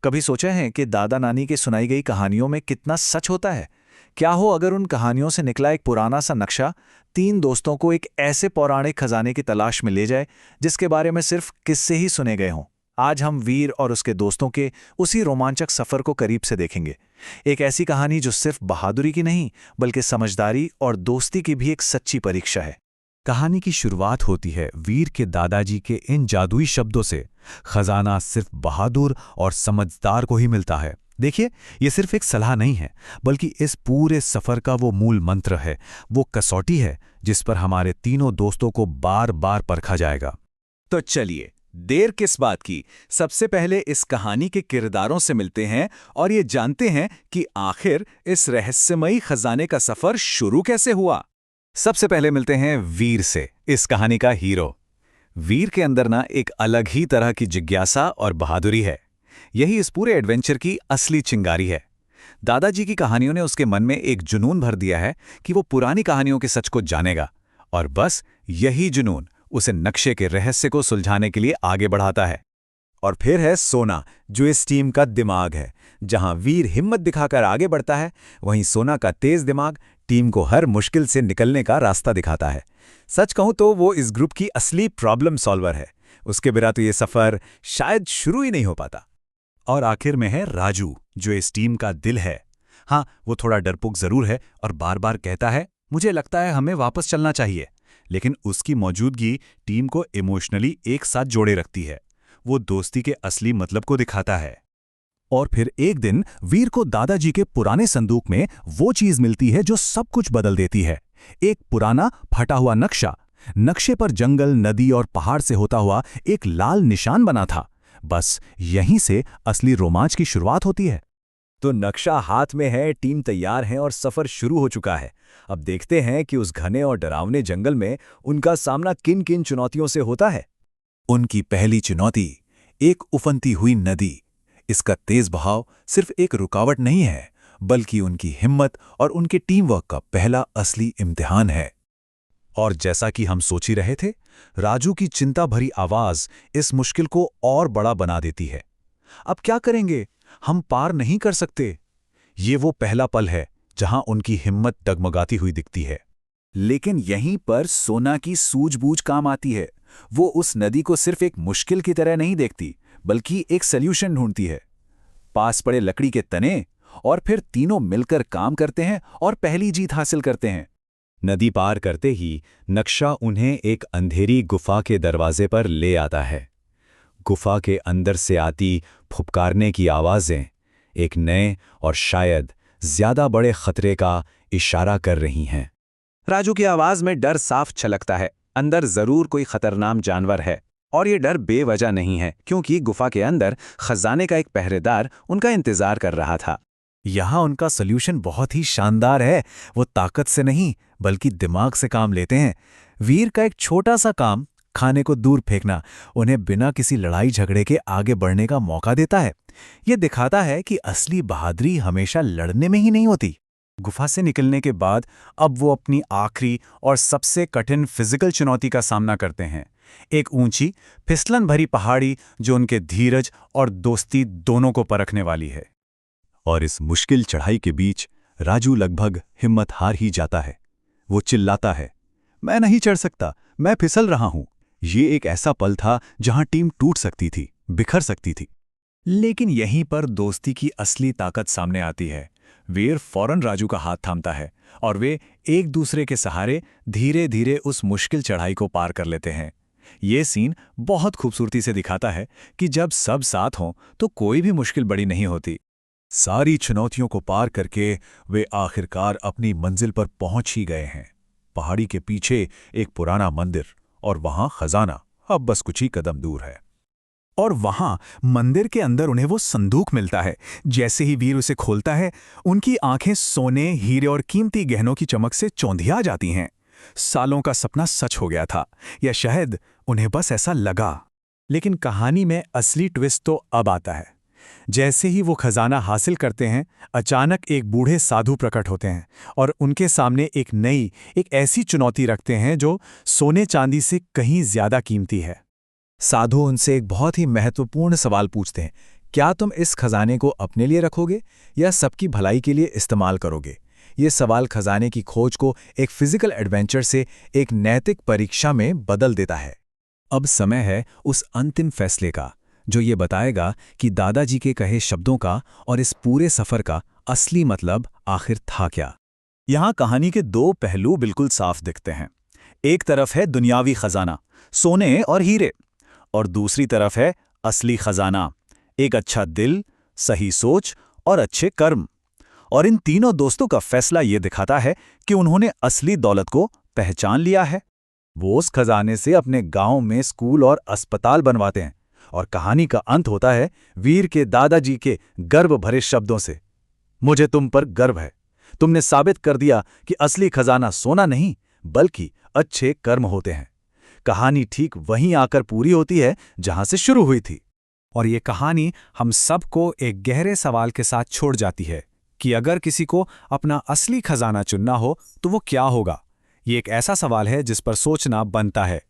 कभी सोचे हैं कि दादा नानी की सुनाई गई कहानियों में कितना सच होता है? क्या हो अगर उन कहानियों से निकला एक पुराना सा नक्शा तीन दोस्तों को एक ऐसे पौराणिक खजाने की तलाश में ले जाए जिसके बारे में सिर्फ किस्से ही सुने गए हों। आज हम वीर और उसके दोस्तों के उसी रोमांचक सफर को करीब से देखेंगे। एक ऐसी कहानी जो सिर्फ बहादुरी की नहीं बल्कि समझदारी और दोस्ती की भी एक सच्ची परीक्षा है। कहानी की शुरुआत होती है वीर के दादाजी के इन जादुई शब्दों से, खजाना सिर्फ बहादुर और समझदार को ही मिलता है। देखिए, ये सिर्फ एक सलाह नहीं है, बल्कि इस पूरे सफर का वो मूल मंत्र है, वो कसौटी है जिस पर हमारे तीनों दोस्तों को बार बार परखा जाएगा। तो चलिए, देर किस बात की, सबसे पहले इस कहानी के किरदारों से मिलते हैं और ये जानते हैं कि आखिर इस रहस्यमयी खजाने का सफर शुरू कैसे हुआ। सबसे पहले मिलते हैं वीर से, इस कहानी का हीरो। वीर के अंदर ना एक अलग ही तरह की जिज्ञासा और बहादुरी है। यही इस पूरे एडवेंचर की असली चिंगारी है। दादाजी की कहानियों ने उसके मन में एक जुनून भर दिया है कि वो पुरानी कहानियों के सच को जानेगा, और बस यही जुनून उसे नक्शे के रहस्य को सुलझाने के लिए आगे बढ़ाता है। और फिर है सोना, जो इस टीम का दिमाग है। जहां वीर हिम्मत दिखाकर आगे बढ़ता है, वहीं सोना का तेज दिमाग टीम को हर मुश्किल से निकलने का रास्ता दिखाता है। सच कहूं तो वो इस ग्रुप की असली प्रॉब्लम सॉल्वर है। उसके बिना तो ये सफर शायद शुरू ही नहीं हो पाता। और आखिर में है राजू, जो इस टीम का दिल है। हाँ, वो थोड़ा डरपोक जरूर है और बार बार कहता है, मुझे लगता है हमें वापस चलना चाहिए। लेकिन उसकी मौजूदगी टीम को इमोशनली एक साथ जोड़े रखती है। वो दोस्ती के असली मतलब को दिखाता है। और फिर एक दिन वीर को दादाजी के पुराने संदूक में वो चीज मिलती है जो सब कुछ बदल देती है। एक पुराना फटा हुआ नक्शा। नक्शे पर जंगल, नदी और पहाड़ से होता हुआ एक लाल निशान बना था। बस यहीं से असली रोमांच की शुरुआत होती है। तो नक्शा हाथ में है, टीम तैयार है और सफर शुरू हो चुका है। अब देखते हैं कि उस घने और डरावने जंगल में उनका सामना किन किन चुनौतियों से होता है। उनकी पहली चुनौती, एक उफनती हुई नदी। इसका तेज बहाव सिर्फ एक रुकावट नहीं है, बल्कि उनकी हिम्मत और उनके टीम वर्क का पहला असली इम्तिहान है। और जैसा कि हम सोच ही रहे थे, राजू की चिंता भरी आवाज इस मुश्किल को और बड़ा बना देती है। अब क्या करेंगे? हम पार नहीं कर सकते। ये वो पहला पल है जहां उनकी हिम्मत डगमगाती हुई दिखती है। लेकिन यहीं पर सोना की सूझबूझ काम आती है। वो उस नदी को सिर्फ एक मुश्किल की तरह नहीं देखती, बल्कि एक सल्यूशन ढूंढती है। पास पड़े लकड़ी के तने, और फिर तीनों मिलकर काम करते हैं और पहली जीत हासिल करते हैं। नदी पार करते ही नक्शा उन्हें एक अंधेरी गुफा के दरवाजे पर ले आता है। गुफा के अंदर से आती फुफकारने की आवाजें एक नए और शायद ज्यादा बड़े खतरे का इशारा कर रही हैं। राजू की आवाज में डर साफ छलकता है। अंदर जरूर कोई खतरनाक जानवर है, और ये डर बेवजह नहीं है, क्योंकि गुफा के अंदर खजाने का एक पहरेदार उनका इंतजार कर रहा था। यहाँ उनका सल्यूशन बहुत ही शानदार है। वो ताकत से नहीं, बल्कि दिमाग से काम लेते हैं। वीर का एक छोटा सा काम, खाने को दूर फेंकना, उन्हें बिना किसी लड़ाई झगड़े के आगे बढ़ने का मौका देता है। ये दिखाता है कि असली बहादुरी हमेशा लड़ने में ही नहीं होती। गुफा से निकलने के बाद अब वो अपनी आखिरी और सबसे कठिन फिजिकल चुनौती का सामना करते हैं। एक ऊंची, फिसलन भरी पहाड़ी जो उनके धीरज और दोस्ती दोनों को परखने वाली है। और इस मुश्किल चढ़ाई के बीच राजू लगभग हिम्मत हार ही जाता है। वो चिल्लाता है, मैं नहीं चढ़ सकता, मैं फिसल रहा हूं। ये एक ऐसा पल था जहां टीम टूट सकती थी, बिखर सकती थी। लेकिन यहीं पर दोस्ती की असली ताकत सामने आती है। वीर फौरन राजू का हाथ थामता है और वे एक दूसरे के सहारे धीरे धीरे उस मुश्किल चढ़ाई को पार कर लेते हैं। ये सीन बहुत खूबसूरती से दिखाता है कि जब सब साथ हों तो कोई भी मुश्किल बड़ी नहीं होती। सारी चुनौतियों को पार करके वे आखिरकार अपनी मंजिल पर पहुंच ही गए हैं। पहाड़ी के पीछे एक पुराना मंदिर, और वहां खजाना अब बस कुछ ही कदम दूर है। और वहां मंदिर के अंदर उन्हें वो संदूक मिलता है। जैसे ही वीर उसे खोलता है, उनकी आंखें सोने, हीरे और कीमती गहनों की चमक से चौंधिया जाती हैं। सालों का सपना सच हो गया था, या शायद उन्हें बस ऐसा लगा। लेकिन कहानी में असली ट्विस्ट तो अब आता है। जैसे ही वो खजाना हासिल करते हैं, अचानक एक बूढ़े साधु प्रकट होते हैं और उनके सामने एक ऐसी चुनौती रखते हैं जो सोने चांदी से कहीं ज्यादा कीमती है। साधु उनसे एक बहुत ही महत्वपूर्ण सवाल पूछते हैं, क्या तुम इस खजाने को अपने लिए रखोगे या सबकी भलाई के लिए इस्तेमाल करोगे? ये सवाल खजाने की खोज को एक फिजिकल एडवेंचर से एक नैतिक परीक्षा में बदल देता है। अब समय है उस अंतिम फैसले का, जो ये बताएगा कि दादाजी के कहे शब्दों का और इस पूरे सफर का असली मतलब आखिर था क्या। यहाँ कहानी के दो पहलू बिल्कुल साफ दिखते हैं। एक तरफ है दुनियावी खजाना, सोने और हीरे, और दूसरी तरफ है असली खजाना, एक अच्छा दिल, सही सोच और अच्छे कर्म। और इन तीनों दोस्तों का फैसला ये दिखाता है कि उन्होंने असली दौलत को पहचान लिया है। वो उस खजाने से अपने गांव में स्कूल और अस्पताल बनवाते हैं, और कहानी का अंत होता है वीर के दादाजी के गर्व भरे शब्दों से, मुझे तुम पर गर्व है, तुमने साबित कर दिया कि असली खजाना सोना नहीं बल्कि अच्छे कर्म होते हैं। कहानी ठीक वहीं आकर पूरी होती है जहां से शुरू हुई थी। और ये कहानी हम सबको एक गहरे सवाल के साथ छोड़ जाती है कि अगर किसी को अपना असली खजाना चुनना हो तो वो क्या होगा। ये एक ऐसा सवाल है जिस पर सोचना बनता है।